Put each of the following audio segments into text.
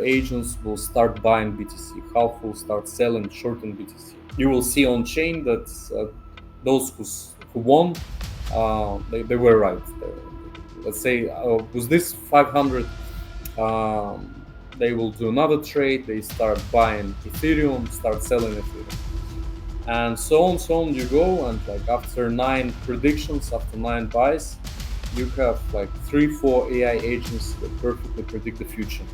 agents will start buying BTC, half will start selling shorting BTC. You will see on chain that those who won, they were right. Let's say with this 500, they will do another trade. They start buying Ethereum, start selling Ethereum, and so on you go. And like after 9 predictions, after 9 buys, you have like 3-4 AI agents that perfectly predict the future.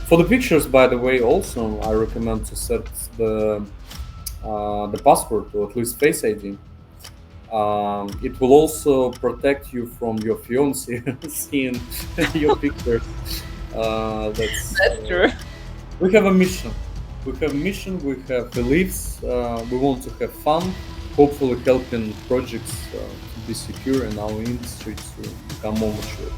For the pictures, by the way, also I recommend to set the password, or at least Face ID. It will also protect you from your fiance seeing your pictures. That's true. We have a mission. We have beliefs. We want to have fun, hopefully helping projects to be secure and our industry to become more mature.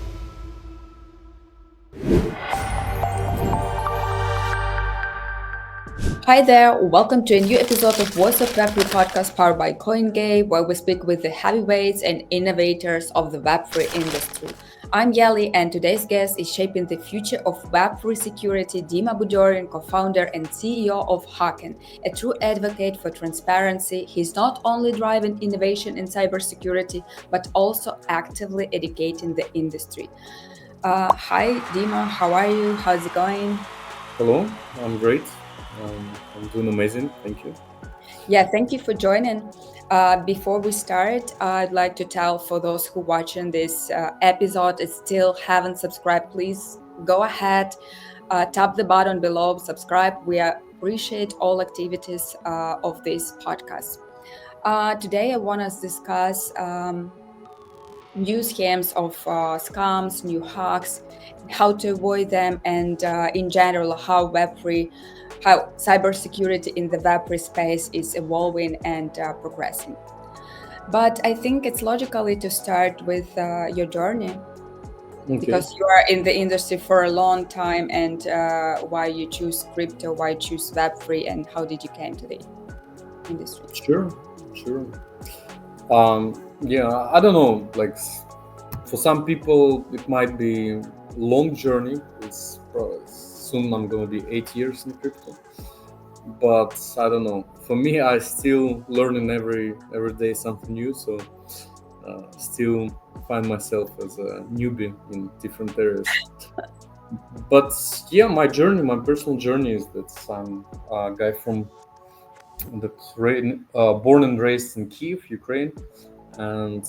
Hi there, welcome to a new episode of Voice of Web3 podcast powered by CoinGay, where we speak with the heavyweights and innovators of the Web3 industry. I'm Yali, and today's guest is shaping the future of Web3 security, Dima Budorian, co-founder and CEO of Hacken, a true advocate for transparency. He's not only driving innovation in cybersecurity, but also actively educating the industry. Hi, Dima, how are you? How's it going? Hello, I'm great. I'm doing amazing. Thank you. Yeah, thank you for joining. Before we start, I'd like to tell for those who watching this episode and still haven't subscribed, please go ahead, tap the button below, subscribe. We appreciate all activities of this podcast. Today, I want us to discuss new scams of scams, new hacks, how to avoid them, and in general, how cybersecurity in the Web3 space is evolving and progressing. But I think it's logically to start with your journey Okay. because you are in the industry for a long time, and why you choose crypto, why you choose Web3, and how did you came to the industry? Sure. Yeah, I don't know. Like for some people, it might be long journey. It's soon I'm gonna be 8 years in crypto, but I don't know. For me, I still learning every day something new. So still find myself as a newbie in different areas. But yeah, my personal journey is that I'm a guy from the Ukraine, born and raised in Kiev, Ukraine, and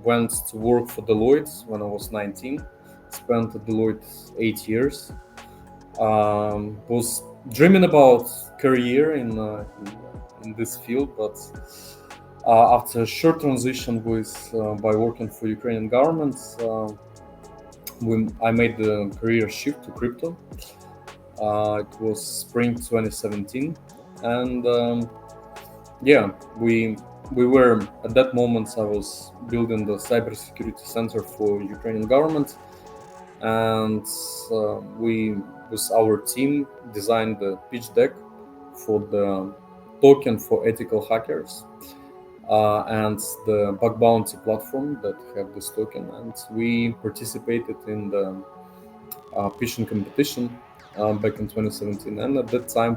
went to work for Deloitte when I was 19. Spent at Deloitte 8 years. Was dreaming about career in this field, but after a short transition by working for Ukrainian government, I made the career shift to crypto. It was spring 2017, and yeah, we were at that moment. I was building the cybersecurity center for Ukrainian government, and we, with our team, designed the pitch deck for the token for ethical hackers and the bug bounty platform that have this token. And we participated in the pitching competition back in 2017. And at that time,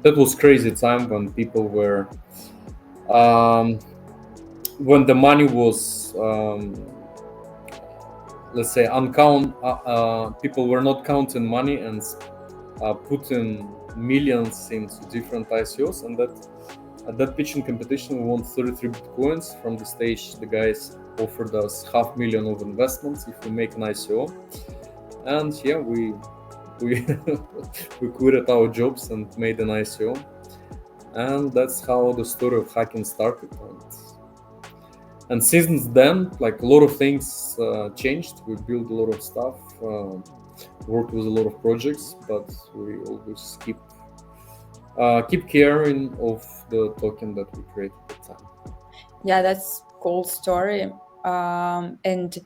that was crazy time when people were when the money was let's say people were not counting money and putting millions into different ICOs. And that at that pitching competition, we won 33 bitcoins. From the stage, the guys offered us $500,000 of investments if we make an ICO. And yeah, we we quitted our jobs and made an ICO. And that's how the story of Hacken started. And since then, like a lot of things changed. We built a lot of stuff, worked with a lot of projects, but we always keep caring of the token that we created at the time. Yeah, that's cool story. And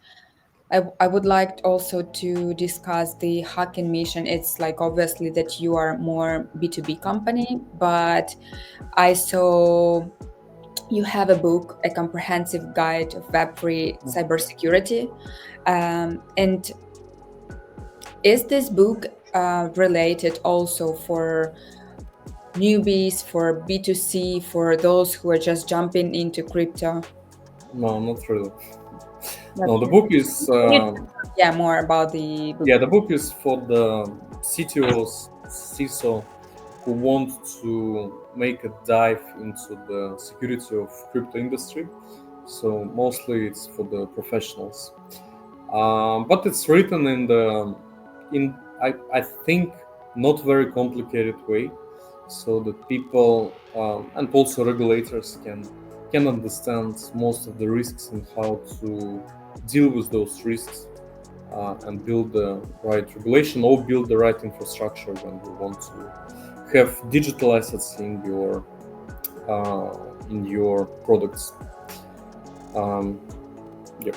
I would like also to discuss the Hacken mission. It's like obviously that you are more B2B company, but I saw you have a book, a comprehensive guide of Web3 cybersecurity. And is this book related also for newbies, for B2C, for those who are just jumping into crypto? No, not really. Not No, the really. book is We need to know, yeah, more about the book. yeah, the book is for the CTOs, CISO who want to make a dive into the security of crypto industry. So mostly it's for the professionals. But it's written in the in I think not very complicated way, so that people and also regulators can understand most of the risks and how to deal with those risks, and build the right regulation or build the right infrastructure when you want to have digital assets in your products. Um, yeah.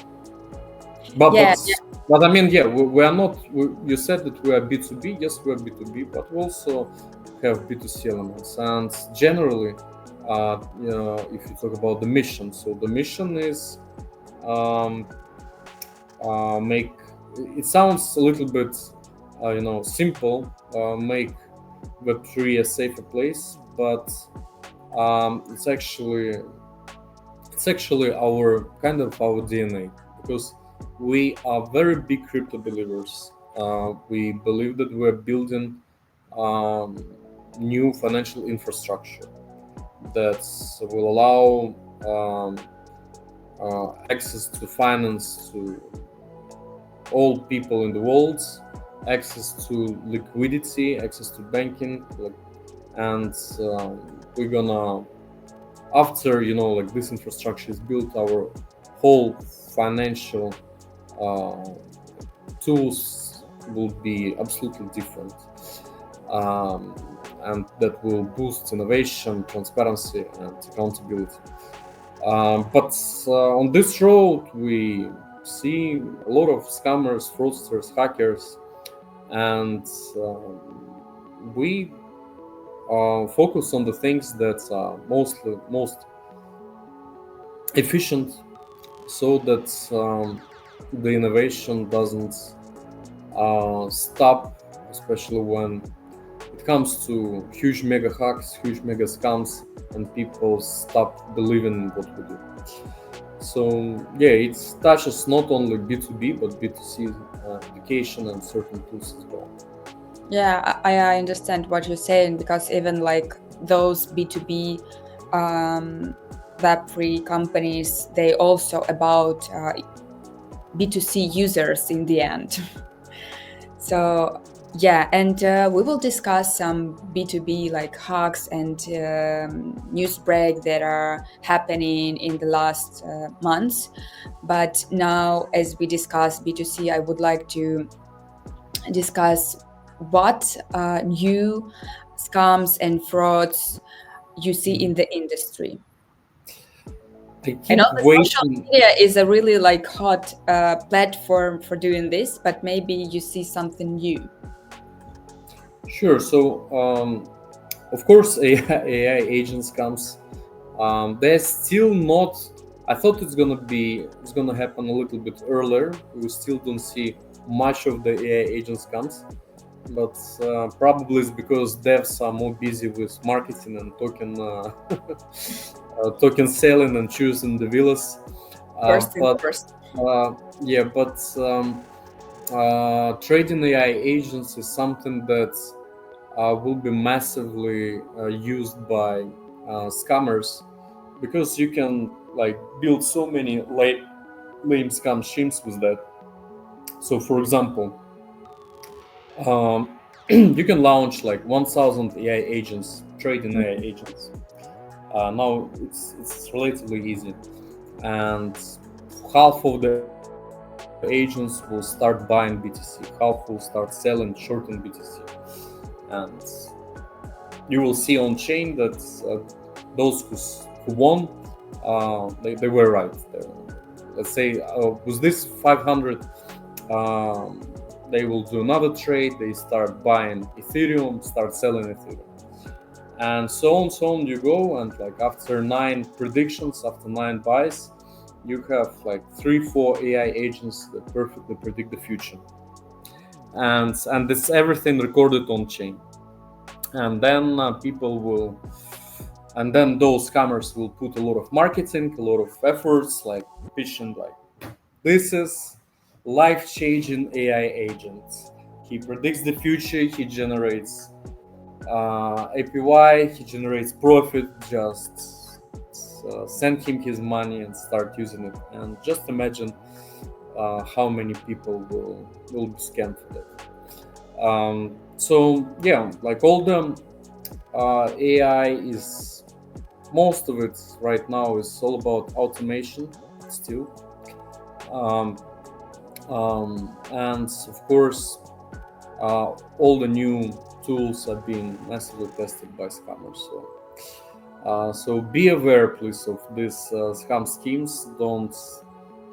But Yeah, but but I mean, yeah, we are not. You said that we are B2B. Yes, we are B2B, but we also have B2C elements. And generally, if you talk about the mission, so the mission is um, make. It sounds a little bit, simple. Make Web3 a safer place, but um, it's actually it's actually our kind of our DNA, because we are very big crypto believers. We believe that we're building um, new financial infrastructure that will allow access to finance to all people in the world, access to liquidity, access to banking, and we're gonna, after this infrastructure is built, our whole financial uh, tools will be absolutely different, um, and that will boost innovation, transparency, and accountability. But on this road, we see a lot of scammers, fraudsters, hackers, and we focus on the things that are most efficient, so that the innovation doesn't stop, especially when it comes to huge mega hacks, huge mega scams, and people stop believing in what we do. So yeah, it touches not only B2B but B2C education and certain tools as well. yeah, I understand what you're saying, because even like those B2B Web3 companies, they also about B2C users in the end. So yeah, and we will discuss some B2B like hacks and news break that are happening in the last months. But now, as we discuss B2C, I would like to discuss what new scams and frauds you see in the industry. I I know keep the social waiting. media is a really like hot platform for doing this, but maybe you see something new. Sure. So of course, AI agents comes. They're still not. I thought it's gonna happen a little bit earlier. We still don't see much of the AI agents comes, but probably it's because devs are more busy with marketing and token selling and choosing the villas. First things But first. yeah, but trading AI agents is something that will be massively used by scammers, because you can like build so many lame scam schemes with that. So, for example, you can launch like 1,000 AI agents, trading AI agents. Now it's relatively easy, and half of the agents will start buying BTC, half will start selling, shorting BTC, and you will see on chain that those who won, they were right. Let's say with this 500, um, they will do another trade. They start buying Ethereum, start selling Ethereum, and so on you go. And like after 9 predictions, after 9 buys, you have like 3 4 AI agents that perfectly predict the future. and it's everything recorded on chain. And then and then those scammers will put a lot of marketing, a lot of efforts, like pitching like, this is life-changing AI agent. He predicts the future. He generates APY. He generates profit. Just send him his money and start using it. And just imagine how many people will be scammed for that. So yeah, like all the AI is, most of it right now is all about automation still. Um, and of course, all the new tools are being massively tested by scammers. So be aware, please, of these scam schemes. Don't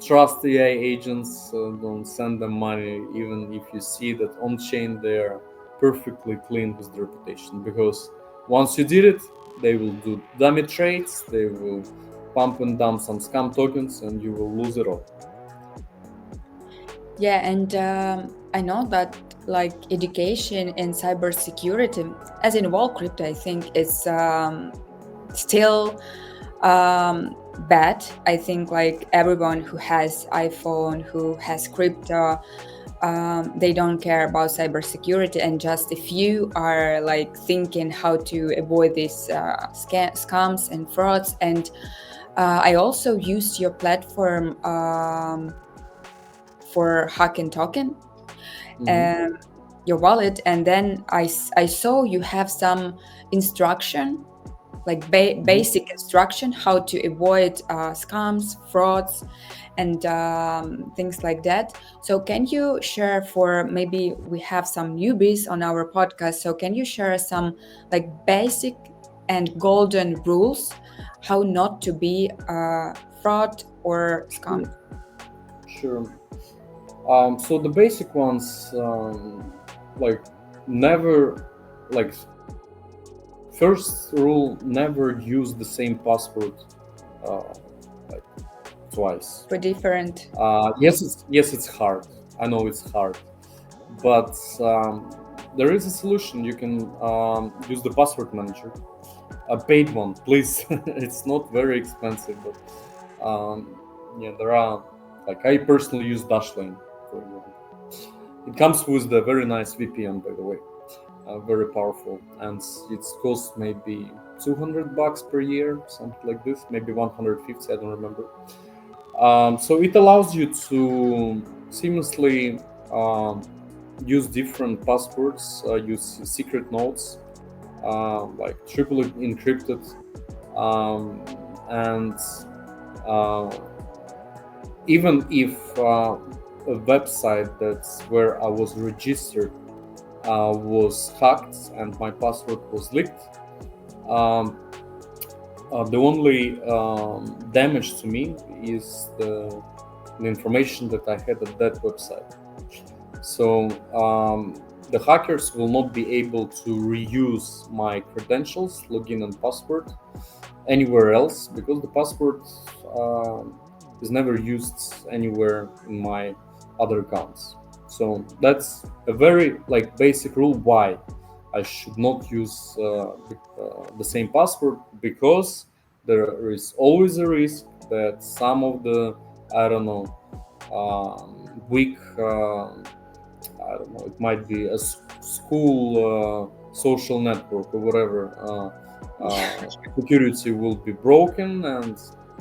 trust AI agents. Don't send them money, even if you see that on chain they are perfectly clean with the reputation. Because once you did it, they will do dummy trades. They will pump and dump some scam tokens, and you will lose it all. Yeah, and I know that like education in cybersecurity, as in all crypto, I think is still bad. I think like everyone who has iPhone, who has crypto, they don't care about cybersecurity, and just if you are like thinking how to avoid these scams and frauds. And I also used your platform for Hacken token, Mm-hmm. your wallet, and then I saw you have some instruction, like Mm-hmm. basic instruction how to avoid scams, frauds, and things like that. So can you share, for maybe we have some newbies on our podcast, so can you share some like basic and golden rules how not to be fraud or scam? Sure. Sure. So the basic ones, like never, like first rule, never use the same password uh, like twice. For different. Yes, it's hard. I know it's hard, but there is a solution. You can use the password manager, a paid one, please. It's not very expensive, but yeah, there are, like, I personally use Dashlane for example. It comes with a very nice VPN, by the way, very powerful, and it costs maybe $200 per year, something like this, maybe 150, I don't remember. So it allows you to seamlessly use different passwords, use secret nodes, like triple encrypted, um, and uh, even if a website that's where I was registered was hacked and my password was leaked, um, the only damage to me is the information that I had at that website. So the hackers will not be able to reuse my credentials, login, and password anywhere else, because the password is never used anywhere in my other accounts. So that's a very like basic rule why I should not use the same password, because there is always a risk that some of the, I don't know, weak, I don't know, it might be a school social network or whatever, security will be broken, and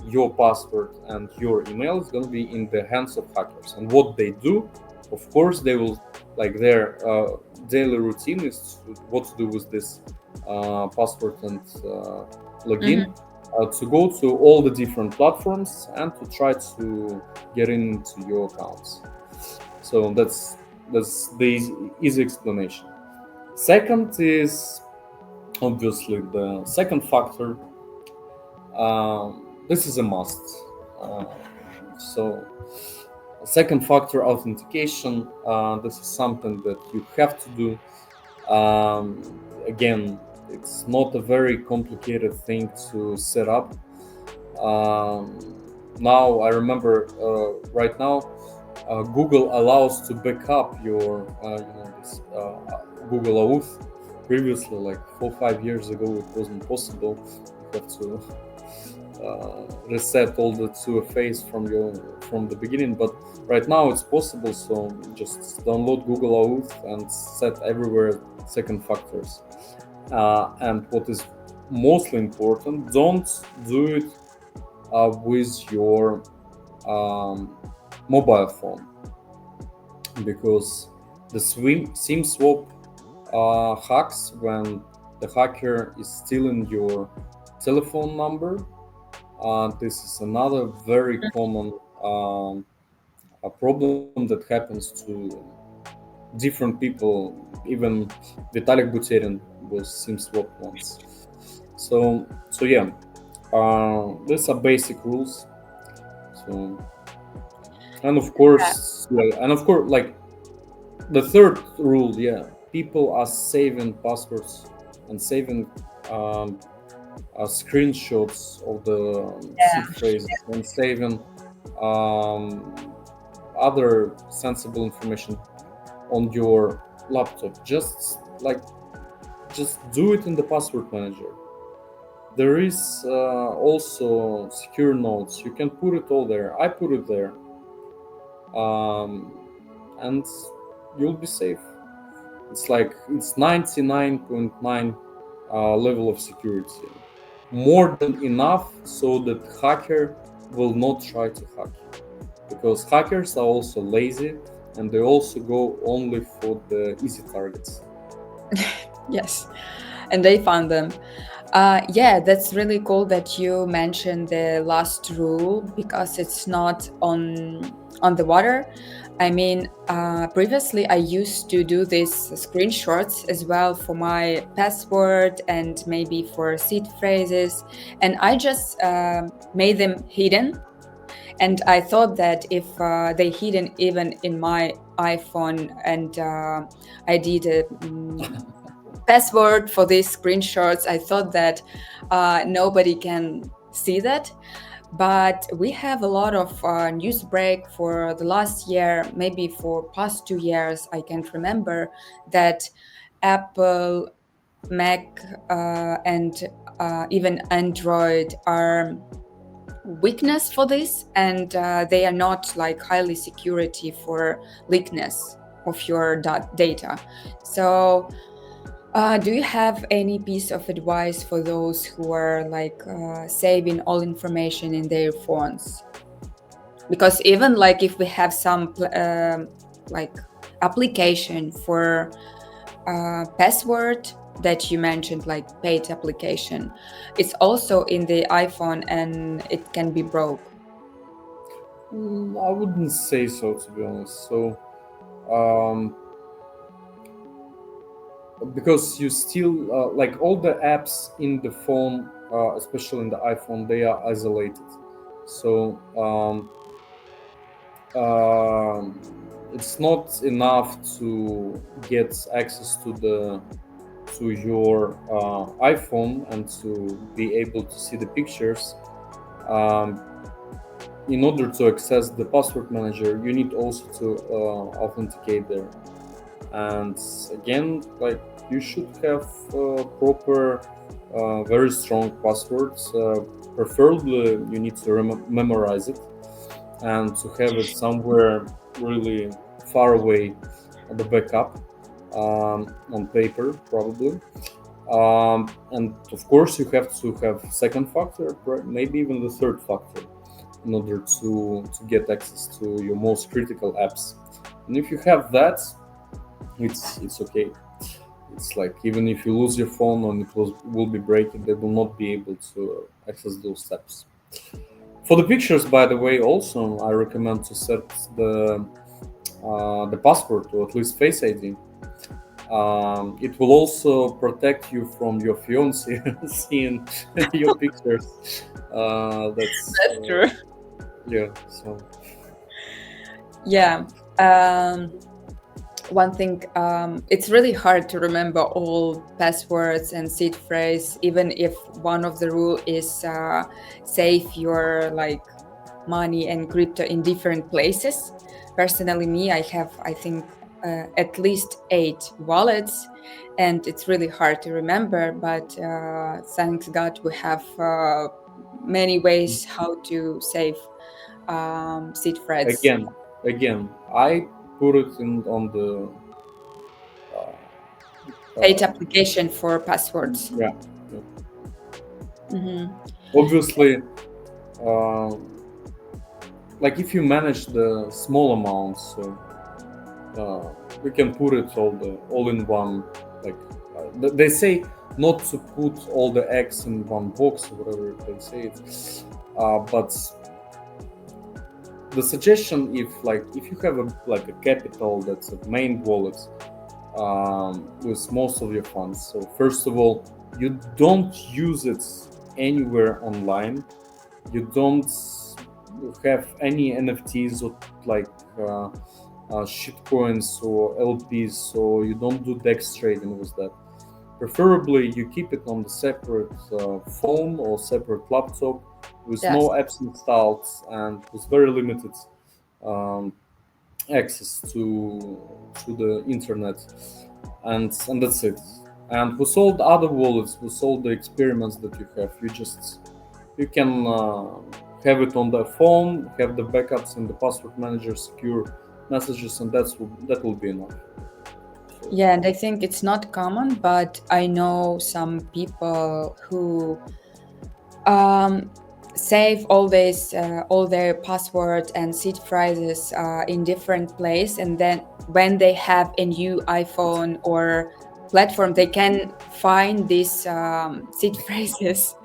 your password and your email is going to be in the hands of hackers. And what they do, of course, they will, like, their daily routine is what to do with this password and login, Mhm. to go to all the different platforms and to try to get into your accounts. So that's the easy explanation. Second is obviously the second factor. This is a must. Uh, so second factor authentication. This is something that you have to do. Again, it's not a very complicated thing to set up. Now I remember right now Google allows to back up your this Google Auth. Previously, like 4 5 years ago, it wasn't possible. You have to reset all the 2FAs from the beginning, but right now it's possible. So just download Google Auth and set everywhere second factors. And what is mostly important, don't do it with your mobile phone, because the SIM swap hacks, when the hacker is stealing your telephone number. This is another very common a problem that happens to different people. Even Vitalik Buterin was SIM swapped once. So yeah, these are basic rules. So and of course, like the third rule, yeah, people are saving passwords and saving screenshots of the seed Yeah. phrases and saving um, other sensible information on your laptop. Just do it in the password manager. There is also secure notes. You can put it all there. I put it there, and you'll be safe. It's 99.9 level of security, more than enough so that hacker will not try to hack you, because hackers are also lazy and they also go only for the easy targets. Yes, and they found them. Yeah, that's really cool that you mentioned the last rule because it's not on the water. I mean, previously I used to do these screenshots as well for my password and maybe for seed phrases, and I just made them hidden. And I thought that if they hidden even in my iPhone, and I did a password for these screenshots, I thought that nobody can see that. But we have a lot of news break for the last year, maybe for past 2 years. I can't remember that Apple, Mac, and even Android are weakness for this, and they are not like highly security for leakness of your data. So do you have any piece of advice for those who are like saving all information in their phones? Because even like if we have some like application for password that you mentioned, like paid application, it's also in the iPhone and it can be broke. I wouldn't say so, to be honest. So um, because you still like all the apps in the phone, especially in the iPhone, they are isolated. So it's not enough to get access to your iPhone and to be able to see the pictures. Um, in order to access the password manager, you need also to authenticate there. And again, like, you should have proper, very strong passwords. Preferably, you need to memorize it and to have it somewhere really far away at the backup, on paper, probably. And of course, you have to have second factor, maybe even the third factor, in order to get access to your most critical apps. And if you have that, it's okay. It's like, even if you lose your phone and will be breaking, they will not be able to access those apps. For the pictures, by the way, also I recommend to set the password to at least Face ID. It will also protect you from your fiance seeing your pictures. That's true. Yeah. So Yeah. One thing, it's really hard to remember all passwords and seed phrase, even if one of the rule is save your like money and crypto in different places. Personally, me, I have, I think, at least 8 wallets, and it's really hard to remember. But thanks God, we have many ways how to save seed threads. Again, again, I put it in on the Paid uh, application for passwords. yeah, yeah. Hmm. Obviously, uh, like if you manage the small amounts, so we can put it all in one. Like they say, not to put all the eggs in one box or whatever they say it. But the suggestion, if you have a capital that's a main wallet with most of your funds, so first of all, you don't use it anywhere online. You don't have any NFTs or like shitcoins or LPs, so you don't do DEX trading with that. Preferably, you keep it on the separate phone or separate laptop with no Yes. apps installed and with very limited um, access to the internet, and that's it. And with all the other wallets, with all the experiments that you have, you can have it on the phone, have the backups in the password manager, secure messages, and that will be enough. So, Yeah, and I think it's not common, but I know some people who um, save all their passwords and seed phrases in different place, and then when they have a new iPhone or platform, they can find these seed phrases,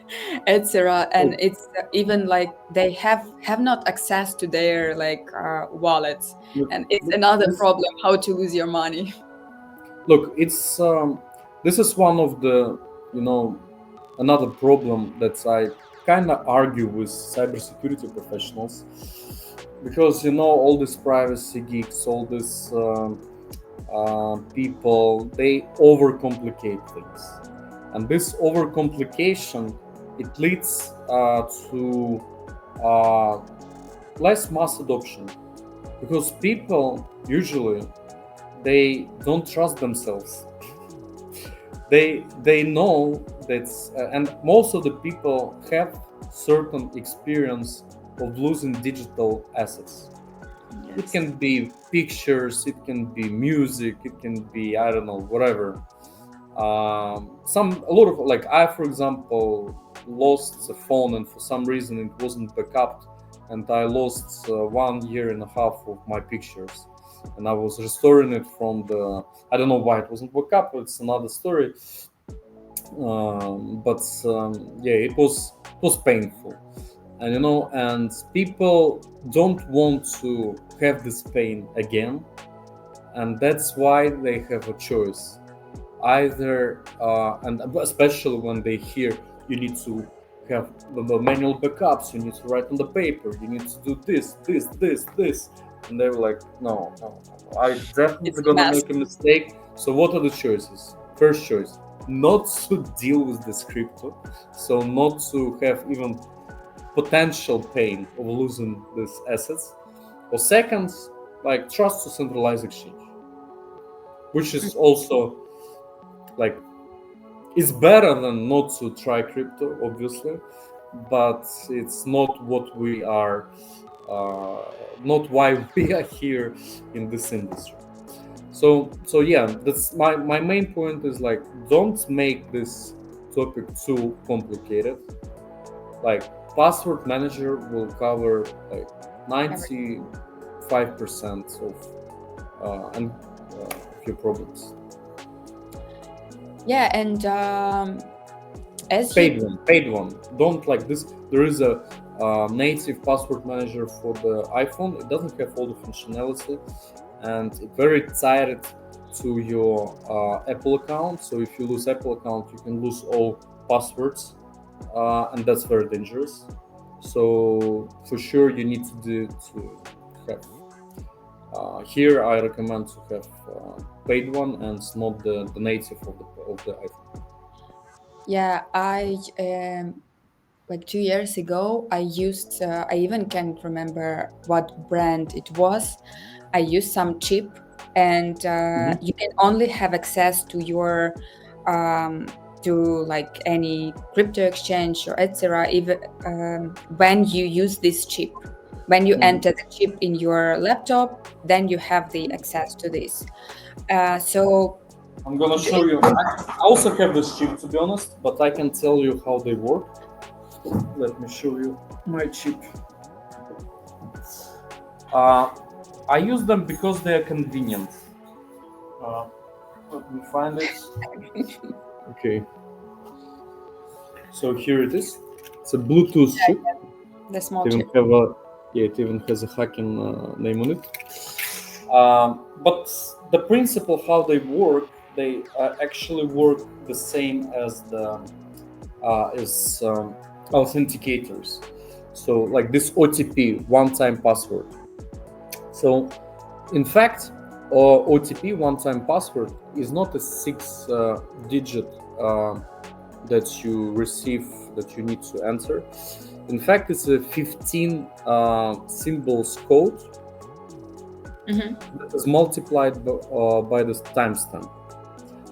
etc. And look, it's even like they have not access to their like wallets, look, and it's look, another problem how to lose your money. it's this is one of the you know another problem that I kind of argue with cybersecurity professionals, because all these privacy geeks, all these people, they overcomplicate things, and this overcomplication, it leads to uh, less mass adoption, because people usually they don't trust themselves. They know that, and most of the people have certain experience of losing digital assets. It Yes. can be pictures, it can be music, it can be, I don't know, whatever. A lot of, like, I, for example, lost the phone, and for some reason it wasn't backup, and I lost 1 year and a half of my pictures, and I was restoring it from the, I don't know why it wasn't backup, it's another story. But yeah, it was painful, and and people don't want to have this pain again, and that's why they have a choice. Either and especially when they hear you need to have the manual backups, you need to write on the paper, you need to do this, and they're like, no, no, no, I It's definitely a gonna mess. make a mistake. So what are the choices? First choice, not to deal with this crypto, so not to have even potential pain of losing these assets. Or second, like, trust to centralized exchange, which is also, like, it's better than not to try crypto, obviously, but it's not what we are, uh, not why we are here in this industry. So yeah, that's my main point is, like, don't make this topic too complicated. Like, password manager will cover like Everything. 95% and of your problems. Yeah, and as you Paid one. Don't like this. There is a native password manager for the iPhone. It doesn't have all the functionality, and it's very tied to your Apple account. So if you lose Apple account, you can lose all passwords, and that's very dangerous. So for sure, you need to have. Here, I recommend to have paid one, and it's not the native of the iPhone. yeah, I like 2 years ago, I used, I even can't remember what brand it was. I used some chip, and Mhm. you can only have access to your to like any crypto exchange or etc. Even when you use this chip, when you Mhm. enter the chip in your laptop, then you have the access to this. So I'm gonna do show you. I also have this chip, to be honest, but I can tell you how they work. Let me show you my chip. Uh, I use them because they are convenient. Uh, Let me find it. Okay, so here it is. It's a Bluetooth chip. the small It even chip. have a it even has a Hacken name on it. But the principle how they actually work the same as the as authenticators. So like this OTP, one-time password. So in fact, OTP, one-time password, is not a six-digit that you receive that you need to enter. In fact, it's a 15 symbols code Mm-hmm. that is multiplied by the timestamp.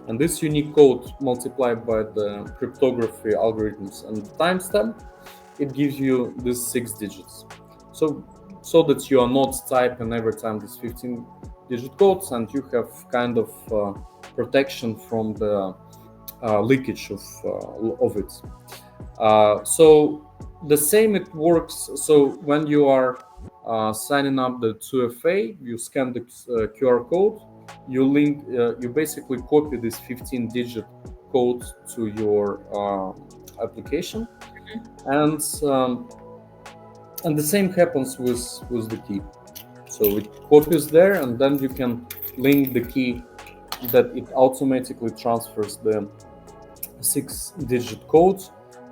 And this unique code multiplied by the cryptography algorithms and the timestamp, it gives you these 6 digits. So that you are not typing every time these 15 digit codes, and you have kind of protection from the leakage of it. So the same it works. So when you are signing up the 2FA, you scan the QR code, you basically copy this 15-digit code to your application, and um, and the same happens with the key. So it copies there, and then you can link the key that it automatically transfers the 6-digit code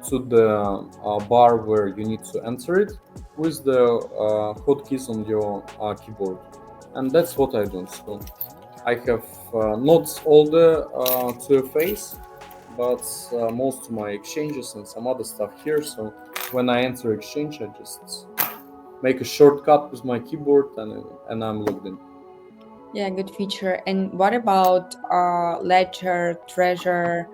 to the bar where you need to enter it with the hotkeys on your keyboard. And that's what I do. So I have not all the 2FAs, but most of my exchanges and some other stuff here. So when I enter exchange, I just make a shortcut with my keyboard, and I'm logged in. Yeah, good feature. And what about Ledger, Treasure?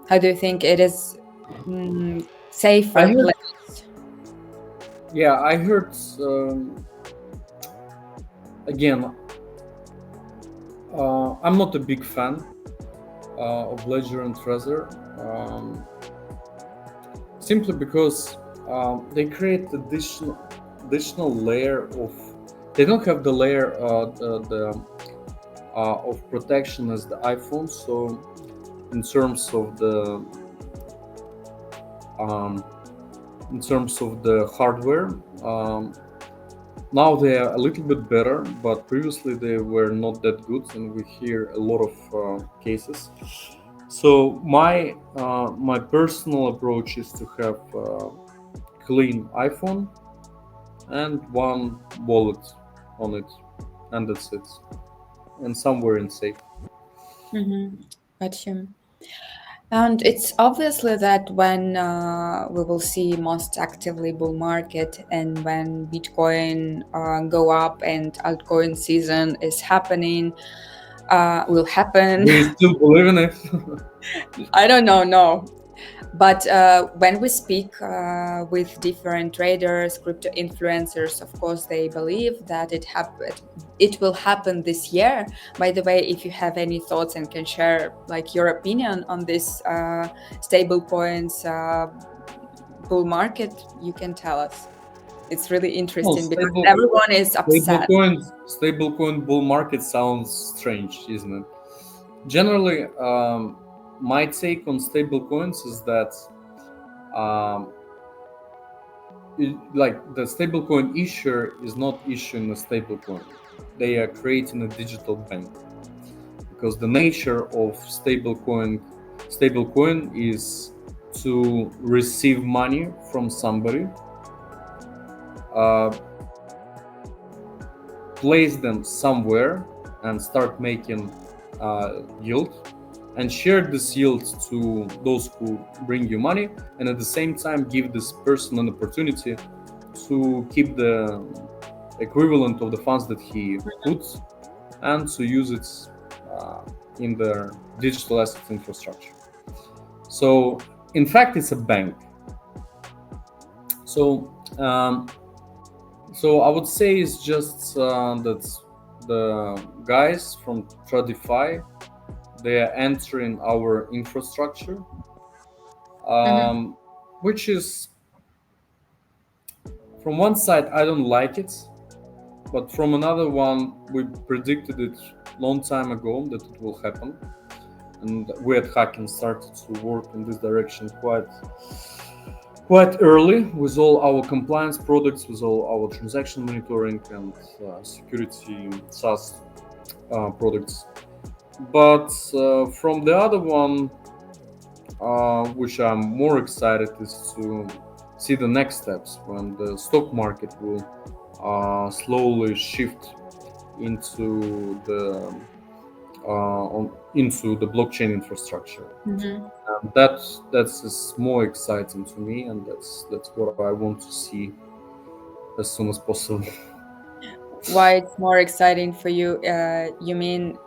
How do you think it is I safer heard, place? yeah, I heard again. I'm not a big fan of Ledger and Trezor, simply because they create additional layer of. They don't have the layer of protection as the iPhone. So in terms of the um, hardware, now they are a little bit better, but previously they were not that good, and we hear a lot of cases. So my personal approach is to have clean iPhone and one wallet on it, and that's it, and somewhere in safe. Mm-hmm. Gotcha. And it's obviously that when we will see most actively bull market and when Bitcoin go up and altcoin season is happening, will happen. Do you still believe in it? I don't know, no. But when we speak with different traders, crypto influencers, of course, they believe that it will happen this year. By the way, if you have any thoughts and can share like your opinion on this stable coins bull market, you can tell us. It's really No, interesting because everyone is upset. stablecoin bull market sounds strange, isn't it? Generally, my take on stablecoins is that um, like the stablecoin issuer is not issuing a stablecoin; they are creating a digital bank, because the nature of stablecoin is to receive money from somebody, uh, place them somewhere, and start making yield. and share this yield to those who bring you money, and at the same time give this person an opportunity to keep the equivalent of the funds that he puts and to use it uh, in their digital asset infrastructure. So in fact, it's a bank. So so I would say it's just that the guys from Tradify, they are entering our infrastructure, which is, from one side, I don't like it, but from another one, we predicted it long time ago that it will happen, and we at Hacken started to work in this direction quite early with all our compliance products, with all our transaction monitoring and security SaaS products. But from the other one, which I'm more excited, is to see the next steps when the stock market will slowly shift into the blockchain infrastructure. That's more exciting to me, and that's what I want to see as soon as possible. Why it's more exciting for you? You mean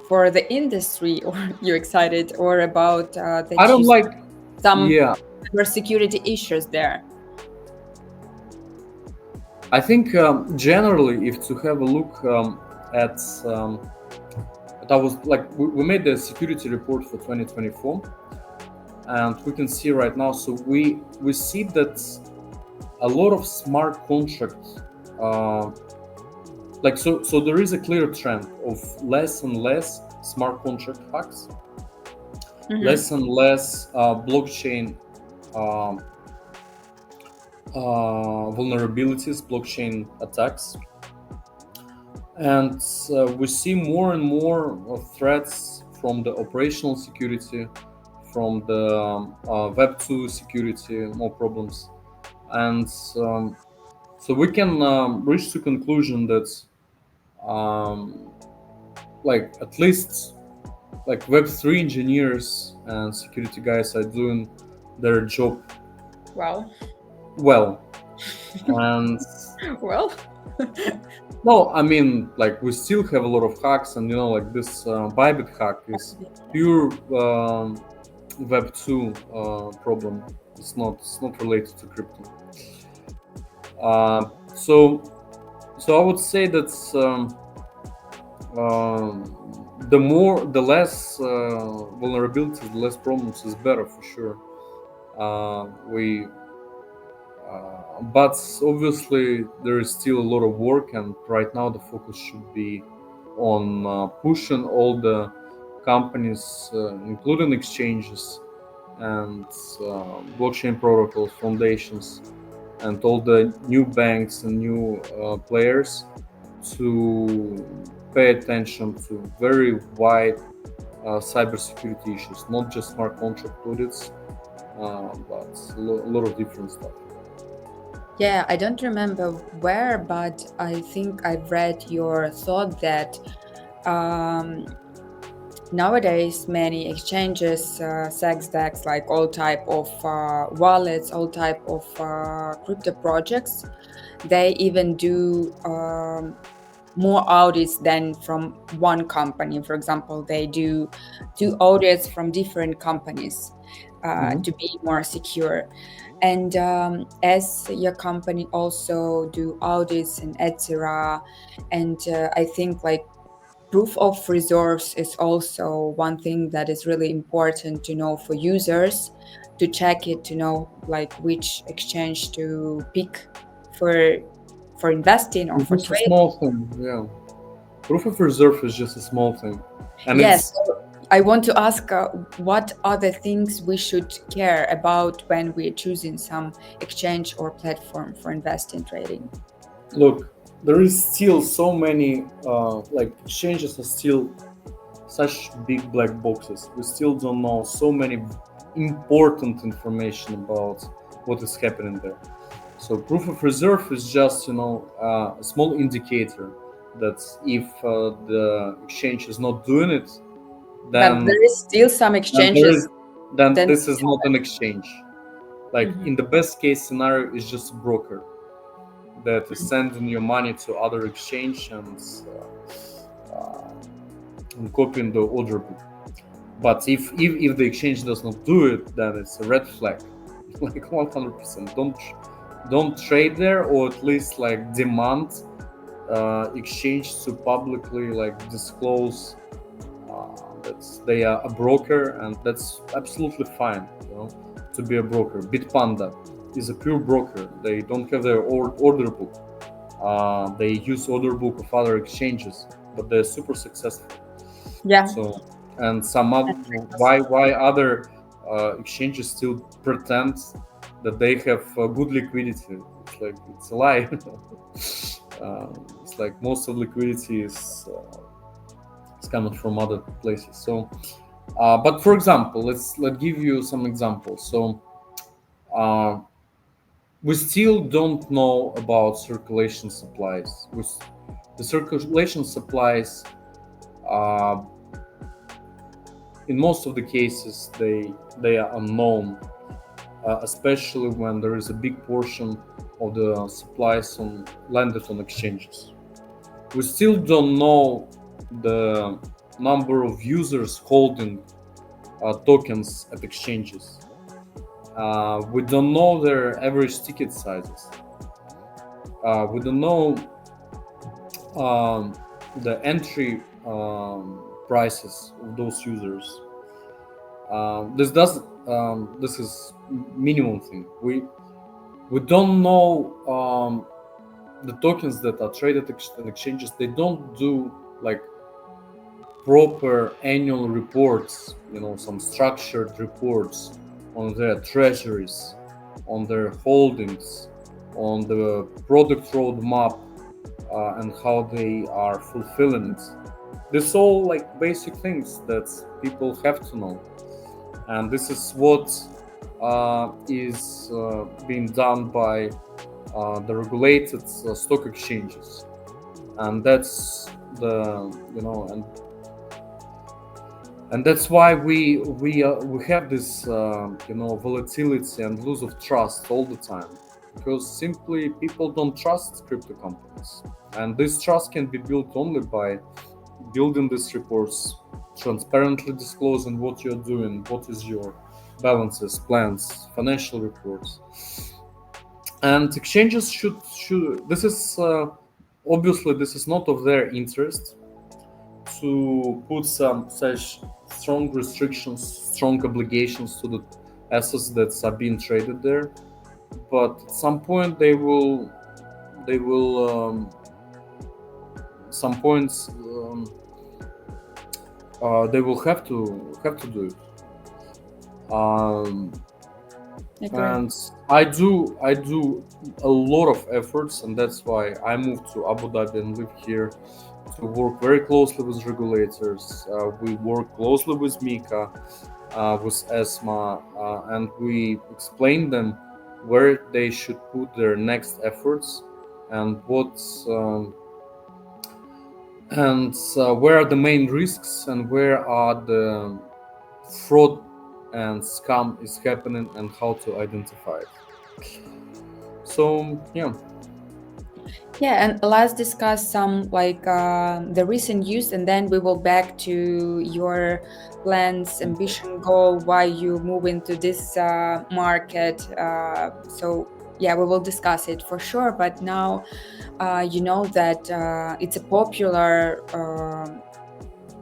for the industry, or you're excited, or about I that don't you like, see some yeah. cybersecurity issues there? I think generally, if to have a look at I was like, we made the security report for 2024, and we can see right now. So we see that a lot of smart contracts, uh, so there is a clear trend of less and less smart contract hacks, less and less blockchain um, vulnerabilities, blockchain attacks, and we see more and more threats from the operational security, from the Web 2 security, more problems, and so we can reach to conclusion that um, like at least like Web3 engineers and security guys are doing their job Wow. well. And Well. no, I mean, like we still have a lot of hacks, and like this Bybit hack is pure Web2 problem. It's not related to crypto. So I would say that the less vulnerabilities, the less problems is better for sure. We But obviously there is still a lot of work, and right now the focus should be on pushing all the companies, including exchanges and blockchain protocols, foundations, and all the new banks and new players to pay attention to very wide cybersecurity issues, not just smart contract audits, but a lot of different stuff. Yeah, I don't remember where, but I think I've read your thought that um, nowadays many exchanges, sex decks, like all type of wallets, all type of crypto projects, they even do more audits than from one company. For example, they do audits from different companies to be more secure. And as your company also do audits and etc. And I think like proof of reserves is also one thing that is really important to know for users, to check it, to know like which exchange to pick for investing or It's for just a trading. small thing, yeah. Proof of reserve is just a small thing, and Yes, it's so I want to ask what are the things we should care about when we're choosing some exchange or platform for investing trading? look. There is still so many like exchanges are still such big black boxes. We still don't know so many important information about what is happening there. So proof of reserve is just a small indicator that if the exchange is not doing it, But then there is still some then there is exchanges. then Then this is not an exchange. Like Mhm. in the best case scenario, it's just a broker that is sending your money to other exchange and copying the order book. But if the exchange does not do it, then it's a red flag, like 100%. Don't trade there, or at least like demand exchange to publicly like disclose that they are a broker, and that's absolutely fine. To be a broker. Bitpanda is a pure broker. They don't have their order book. They use order book of other exchanges, but they're super successful. yeah, So, and some other, and trickles. why other exchanges still pretend that they have good liquidity? It's like it's a lie. It's like most of liquidity is coming from other places. So, but for example, let's give you some examples. So, uh, we still don't know about circulation supplies. The circulation supplies, uh, in most of the cases, they are unknown, especially when there is a big portion of the supplies landed on exchanges. We still don't know the number of users holding tokens at exchanges. We don't know their average ticket sizes. We don't know the entry prices of those users. This is minimum thing. We don't know the tokens that are traded at exchanges. They don't do like proper annual reports. Some structured reports on their treasuries, on their holdings, on the product roadmap, and how they are fulfilling it. This all like basic things that people have to know, and this is what is being done by the regulated stock exchanges, and that's the you know and that's why we have this volatility and lose of trust all the time, because simply people don't trust crypto companies, and this trust can be built only by building these reports, transparently disclosing what you're doing, what is your balances, plans, financial reports. And exchanges should this is obviously this is not of their interest to put some such strong restrictions, strong obligations to the assets that are being traded there. But at some point they will some points they will have to do it. Um, Agree. and I do a lot of efforts, and that's why I moved to Abu Dhabi and live here to work very closely with regulators. We work closely with Mika, with ESMA, and we explain them where they should put their next efforts, and where are the main risks, and where are the fraud and scam is happening, and how to identify it. So yeah. Yeah, and let's discuss some like the recent use, and then we will back to your plans, ambition, goal, why you move into this market. So yeah, we will discuss it for sure. But now, you know that it's a popular,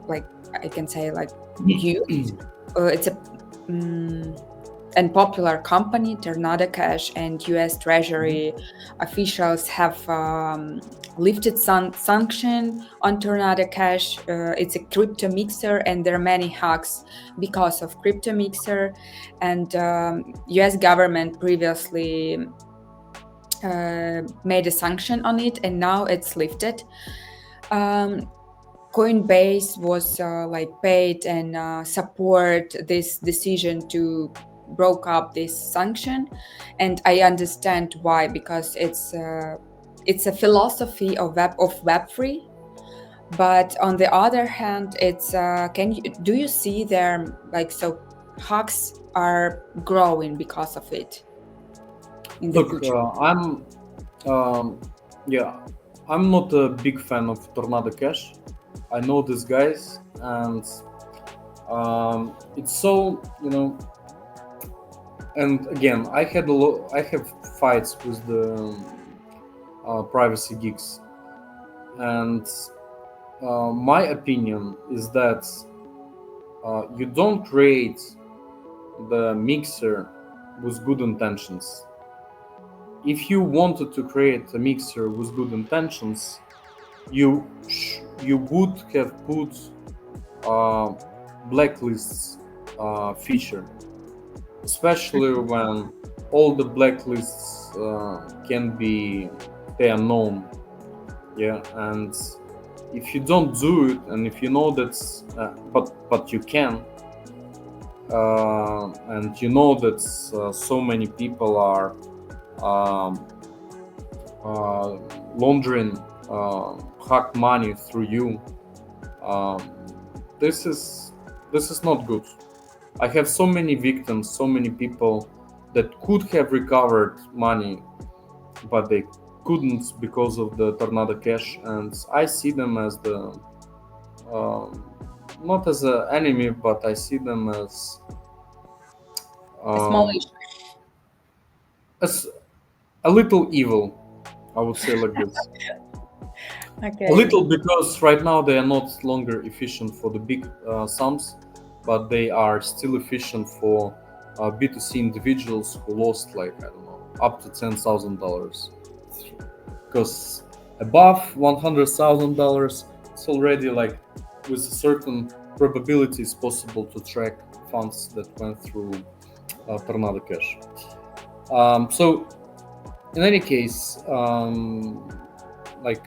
like I can say, like use. It's a and popular company, Tornado Cash, and US Treasury officials have lifted some sanction on Tornado Cash. It's a crypto mixer, and there are many hacks because of crypto mixer. And US government previously made a sanction on it, and now it's lifted. Um, Coinbase was like paid and support this decision to broke up this sanction, and I understand why, because it's a philosophy of Web3. But on the other hand, it's do you see there, like, so hacks are growing because of it in the Look, future? um, yeah, I'm not a big fan of Tornado Cash. I know these guys, and it's so, And again, I have fights with the privacy geeks, and my opinion is that you don't create the mixer with good intentions. If you wanted to create a mixer with good intentions, you would have put uh, blacklists feature, especially when all the blacklists can be they are known. Yeah, and if you don't do it, and if you know that's but you can, and you know that so many people are um, uh, laundering hack money through you. Um, this is this is not good. I have so many victims, so many people that could have recovered money, but they couldn't because of the Tornado Cash, and I see them as the um, not as an enemy, but I see them A small um, issue. as a little evil. I would say like this. A Okay. little, because right now they are not longer efficient for the big sums, but they are still efficient for B2C individuals who lost, like, I don't know, up to $10,000. Because above $100,000, it's already like with a certain probability it's possible to track funds that went through Tornado Cash. So in any case, like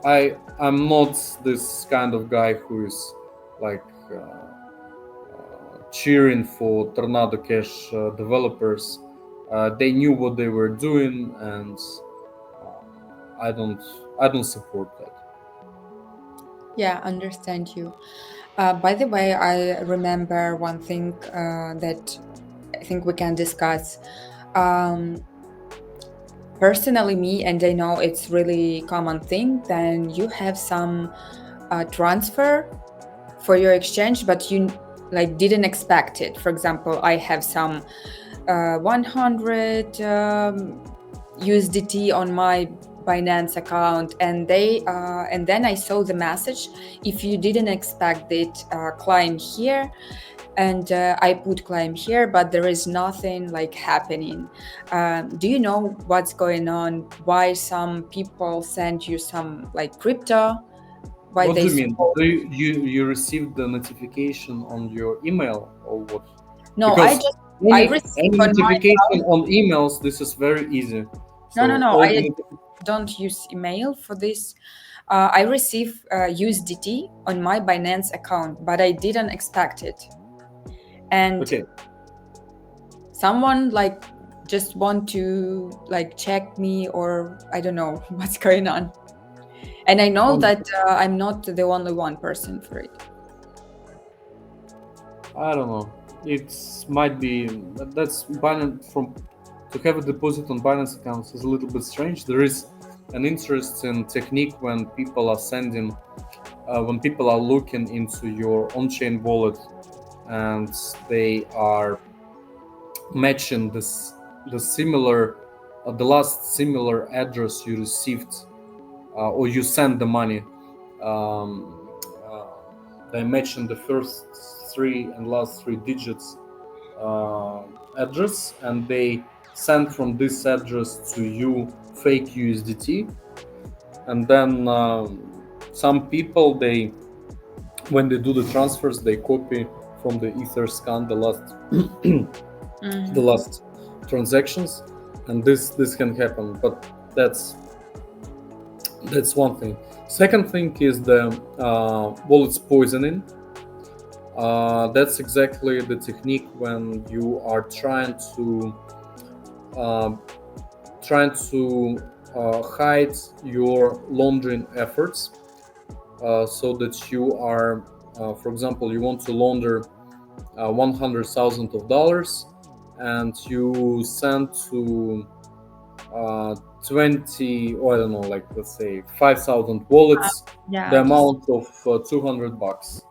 I'm not this kind of guy who is like cheering for Tornado Cash developers. They knew what they were doing, and I don't I don't support that. Yeah, understand you. By the way, I remember one thing that I think we can discuss. Um, Personally, me, and I know it's really common thing, then you have some transfer for your exchange, but you like didn't expect it. For example, I have some 100 USDT on my Binance account, and then I saw the message. If you didn't expect it, climb here, and I put climb here, but there is nothing like happening. Do you know what's going on? Why some people send you some like crypto? Why What they do you mean? support? Do you received the notification on your email or what? No, Because I any receive on my notification on emails, this is very easy. no, no, So no. all I the don't use email for this. I receive USDT on my Binance account, but I didn't expect it. And okay. someone like just want to like check me, or I don't know what's going on. And I know Um, that I'm not the only one person for it. I don't know. It's might be that's Binance from to have a deposit on Binance accounts is a little bit strange. There is an interesting technique when people are sending, when people are looking into your on-chain wallet, and they are matching the similar, the last similar address you received or you send the money. Um, uh, they mention the first three and last three digits uh, address, and they send from this address to you fake USDT. And then some people, they when they do the transfers, they copy from the Etherscan the last the Mhm. last transactions, and this can happen. But that's one thing. Second thing is the wallets poisoning. That's exactly the technique when you are um, trying to hide your laundering efforts. so that you are, for example, you want to launder $100,000, and you send to 20, or I don't know, like let's say 5,000 wallets, Yeah, the just. amount of $200,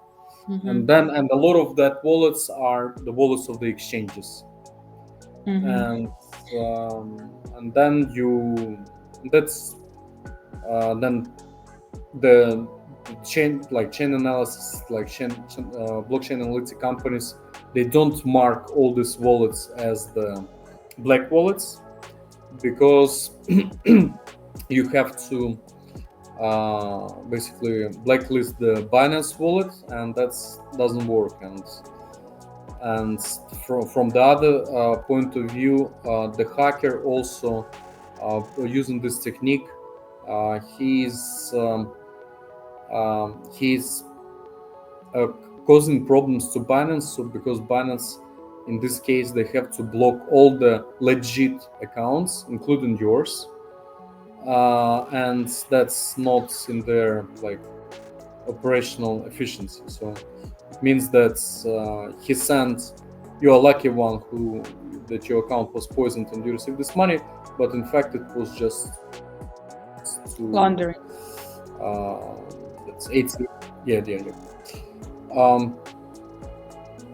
Mm-hmm. and a lot of that wallets are the wallets of the exchanges, Mm-hmm. and then you that's then the chain, like chain analysis, like blockchain analytic companies, they don't mark all these wallets as the black wallets, because you have to basically blacklist the Binance wallet, and that doesn't work. And from the other point of view, the hacker also, using this technique, he's uh, causing problems to Binance. So because Binance, in this case, they have to block all the legit accounts, including yours, and that's not in their like operational efficiency. So it means that he sent, you're a lucky one who that your account was poisoned and you received this money, but in fact it was just to Laundering. that's 80. Yeah. um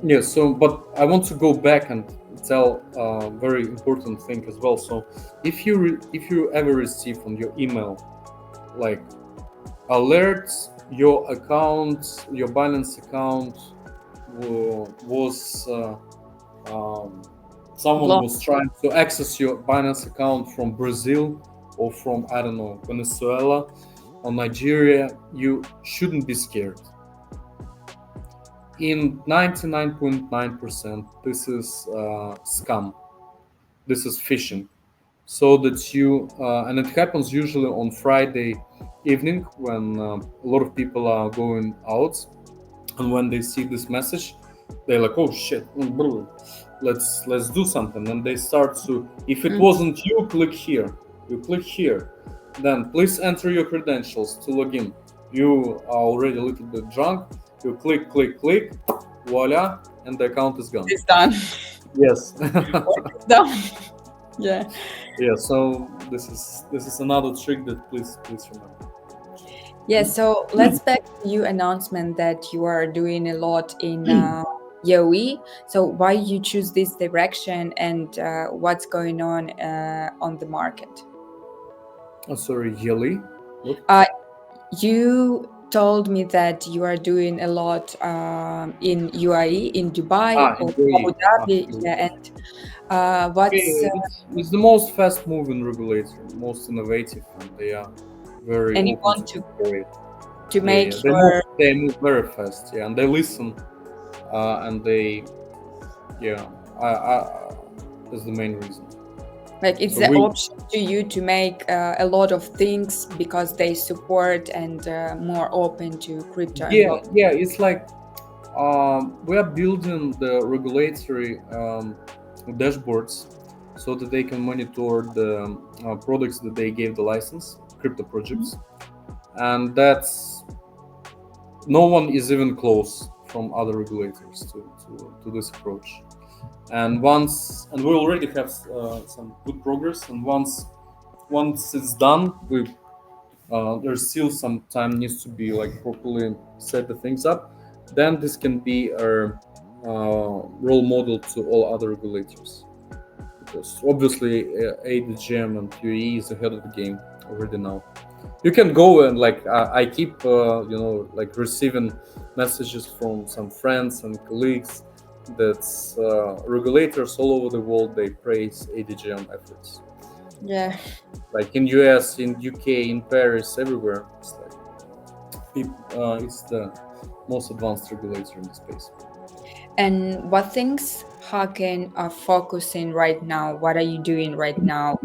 yeah. So but I want to go back and tell a very important thing as well. So if you ever receive on your email like alerts, your account, your Binance account was um, someone Block. was trying to access your Binance account from Brazil or from, I don't know, Venezuela or Nigeria, you shouldn't be scared. In 99.9%, this is scam. This is phishing. So that you, and it happens usually on Friday evening when a lot of people are going out, and when they see this message, they're like, oh shit, let's do something. And they start to, if it Mm. wasn't you, click here, you click here, then please enter your credentials to log in. You are already a little bit drunk, you click, voila, and the account is gone. It's done. Yes. Work is done. Yeah. Yeah, so this is another trick that please remember. Yeah, so let's back to your announcement that you are doing a lot in YOE. So why you choose this direction, and what's going on the market? Oh, sorry, Yeli. What? Uh, you told me that you are doing a lot in UAE, in Dubai In or UAE. Abu Dhabi. Sorry. Yeah, and what's It's the most fast-moving regulator, most innovative, and they are very and you open to want cooperate. to Yeah. make your They move very fast. Yeah, and they listen, and they, yeah, that's the main reason. like it's So the we, option to you to make a lot of things because they support and more open to crypto and block. yeah, it's like we are building the regulatory dashboards so that they can monitor the products that they gave the license, crypto projects, and that's no one is even close from other regulators to this approach. And we already have some good progress. And once it's done, we there's still some time needs to be like properly set the things up. Then this can be a role model to all other regulators, because obviously ADGM and QE is ahead of the game already now. You can go and like I keep like receiving messages from some friends and colleagues that regulators all over the world, they praise ADGM efforts, Yeah. like in US, in UK, in Paris, everywhere. It's like it's the most advanced regulator in the space. And what things Haken are focusing right now? What are you doing right now?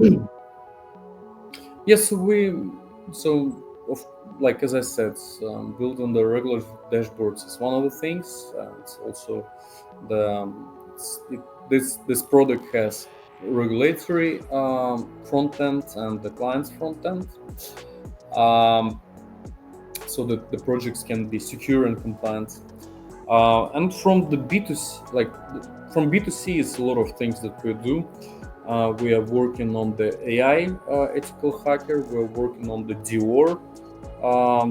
Yes, so of like as I said, build on the regular dashboards is one of the things. It's also the this product has regulatory front end and the client's front end. Um, so that the projects can be secure and compliant. And from the B2C, from B2C, it's a lot of things that we do. We are working on the AI ethical hacker. We're working on the Dior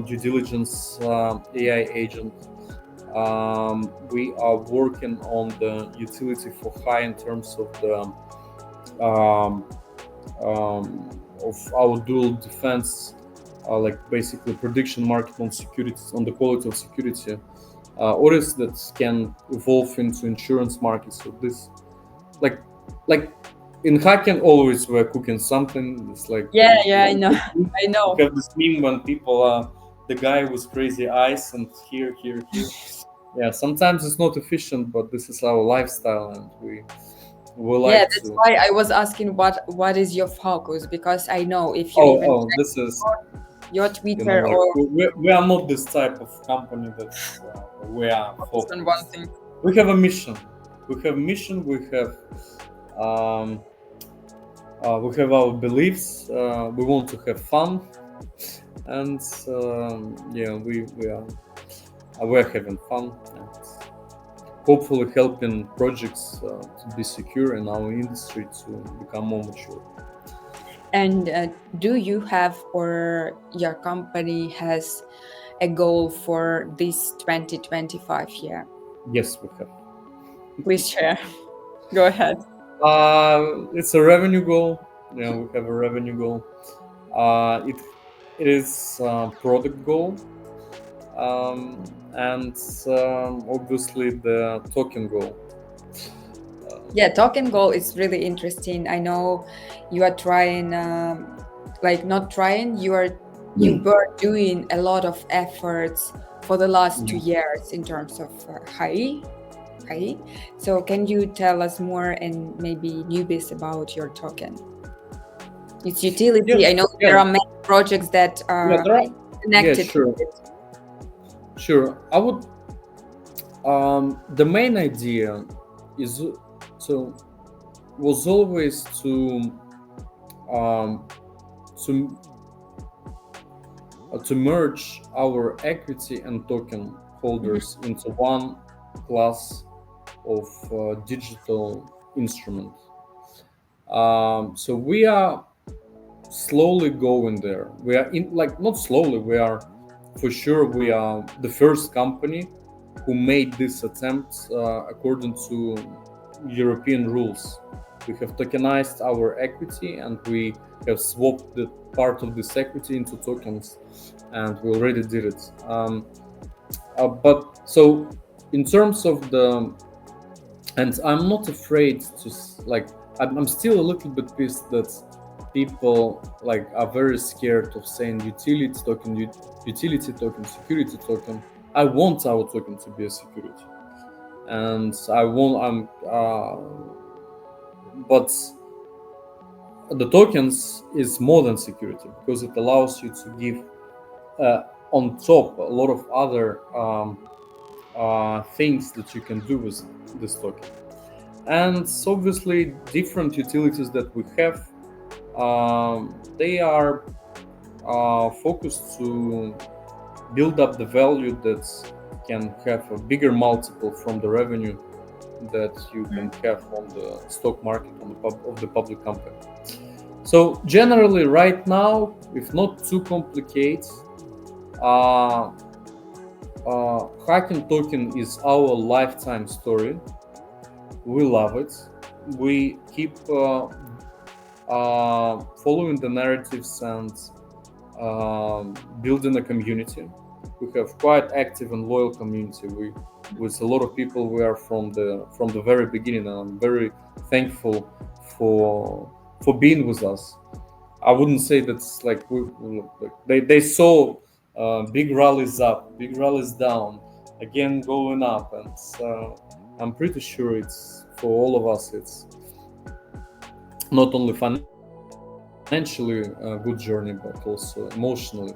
due diligence AI agent. We are working on the utility for high in terms of the um, of our dual defense, like basically prediction market on security, on the quality of security, audits that can evolve into insurance markets. So this, like, like in Hacken, always we're cooking something. It's like Yeah, yeah, I know. I we know. have this meme when people are the guy with crazy eyes and here, here, here. Yeah, sometimes it's not efficient, but this is our lifestyle, and we Yeah, like that's to. why I was asking what is your focus, because I know if you Oh, even oh, this is, your you know, Twitter like or we are not this type of company that's we are focus on one focused. thing. We have a mission. We have mission. Um, we have our beliefs. We want to have fun, and yeah, we're having fun, and hopefully helping projects to be secure in our industry to become more mature. And do you have, or your company has, a goal for this 2025 year? Yes, we have. Please share. Go ahead. It's a revenue goal. Yeah, we have a revenue goal. It is a product goal, and obviously the token goal. Yeah, token goal is really interesting. I know you are trying, like not trying, you were doing a lot of efforts for the last Yeah. 2 years in terms of high. So can you tell us more and maybe newbies about your token? Its utility. Yes, I know yeah, there are many projects that yeah. are There are, yeah, connected to sure, it. sure. I would. The main idea is so was always um, to to merge our equity and token Mhm. holders into one class of digital instrument. So we are slowly going there. We are in, like, not slowly. We are, for sure. We are the first company who made this attempt according to European rules. We have tokenized our equity, and we have swapped the part of this equity into tokens, and we already did it. But so, in terms of the, and I'm not afraid to like, I'm still a little bit pissed that people like are very scared of saying utility token, utility token, security token. I want our token to be a security, and I want but the tokens is more than security because it allows you to give on top a lot of other things that you can do with this token. And obviously different utilities that we have, they are focused to build up the value that can have a bigger multiple from the revenue that you can have on the stock market on of the public company. So generally right now, if not too complicated, uh, Hacken token is our lifetime story. We love it. We keep following the narratives and building a community. We have quite active and loyal community. We, with a lot of people, we are from the very beginning, and I'm very thankful for being with us. I wouldn't say that's like they saw big rallies up, big rallies down, again going up, and I'm pretty sure it's for all of us. It's not only financially a good journey, but also emotionally.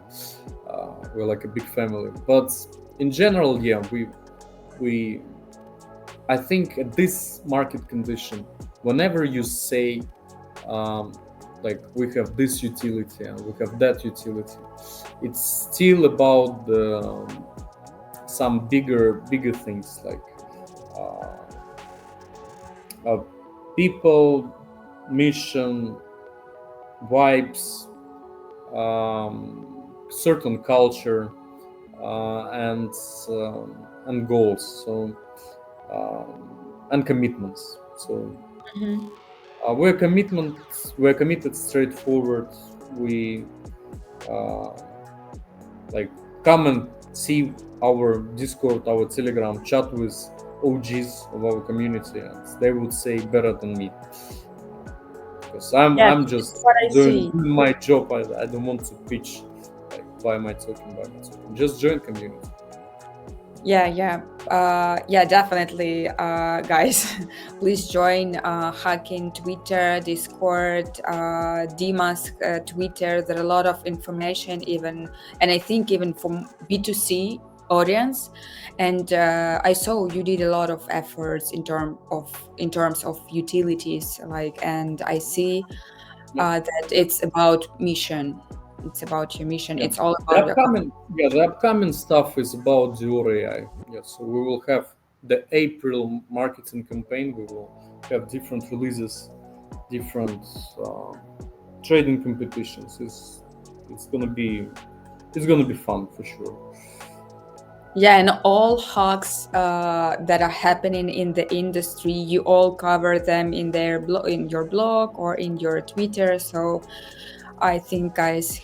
We're like a big family. But in general, yeah, we I think at this market condition, whenever you say um, like we have this utility and we have that utility. It's still about some bigger things like uh, uh, people, mission, vibes, certain culture, and goals. So and commitments. So Mhm. we're committed, straightforward. We uh, like come and see our Discord, our Telegram, chat with OGs of our community, and they would say better than me because Yeah, I'm this just is what I doing see. my job. I don't want to pitch like buy my token, buy my token. Just join community. Yeah, definitely, guys. Please join Hacking Twitter, Discord, Demask Twitter. There are a lot of information, even, and I think even from B2C audience. And I saw you did a lot of efforts in terms of utilities, like, and I see Yeah. that it's about mission. It's about your mission. Yeah. It's all about your. The upcoming stuff is about Dior AI. Yeah, so we will have the April marketing campaign. We will have different releases, different uh, trading competitions. It's gonna be it's gonna be fun for sure. Yeah, and all hacks that are happening in the industry, you all cover them in in your blog or in your Twitter. So I think, guys,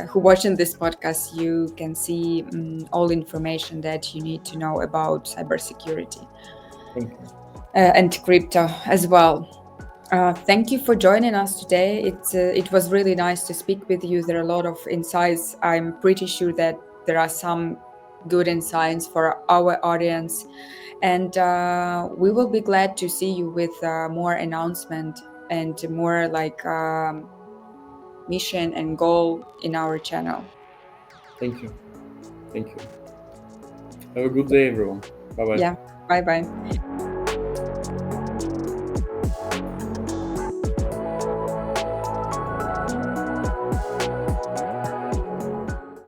who watching this podcast, you can see all information that you need to know about cybersecurity Thank you. and crypto as well. Thank you for joining us today. It was really nice to speak with you. There are a lot of insights. I'm pretty sure that there are some good insights for our audience, and we will be glad to see you with more announcement and more like mission and goal in our channel. Thank you. Thank you. Have a good day, everyone. Bye bye. Yeah, bye bye.